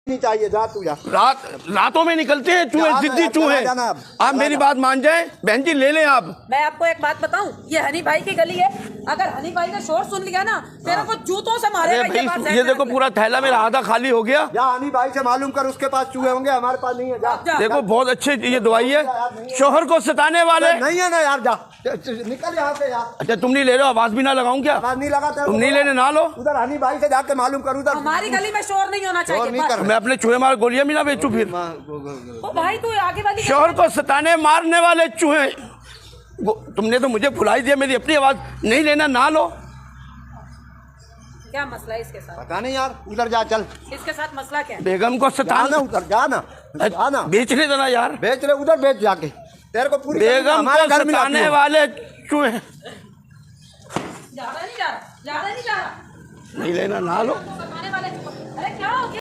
नहीं चाहिए, जा तू जा। रातों में निकलते हैं चूहे, जिद्दी चूहे। आप मेरी बात मान जाए बहन जी, ले लें आप। मैं आपको एक बात बताऊं, ये हनी भाई की गली है। अगर हनी भाई ने शोर सुन लिया ना, तेरे को जूतों से मारेगा। अरे भाई ये देखो पूरा थैला मेरा आधा खाली हो गया। जा हनी भाई से मालूम कर, उसके पास चूहे होंगे, हमारे पास नहीं है। जा देखो बहुत अच्छे ये दवाई है, शोहर को सताने वाले नहीं है ना यार, जा निकल यहाँ से यार। अच्छा तुम नहीं ले रहे हो, आवाज भी ना लगाऊं क्या? आवाज नहीं लगाते, तुम नहीं लेने ना लो। उधर हनी भाई से जाके मालूम करूँ। हमारी गली में शोर नहीं होना चाहिए। मैं अपने चूहे मार गोलियां भी ना बेचूं फिर। ओ भाई तू आगे वाली शोहर को सताने मारने वाले चूहे, तुमने तो मुझे भुला ही दिया। मेरी अपनी आवाज नहीं लेना ना लो। क्या मसला है इसके साथ? पता नहीं यार, उधर जा चल। इसके साथ मसला क्या है? बेगम को सताना, उधर जाना बेचने देना यार। बेच ले, उधर बेच जाके। तेरे को पूरी बेगम को सताने वाले चूहे। ज्यादा नहीं जा रहा, ज्यादा नहीं जा रहा। नहीं लेना ना लो। अरे क्या हो गया?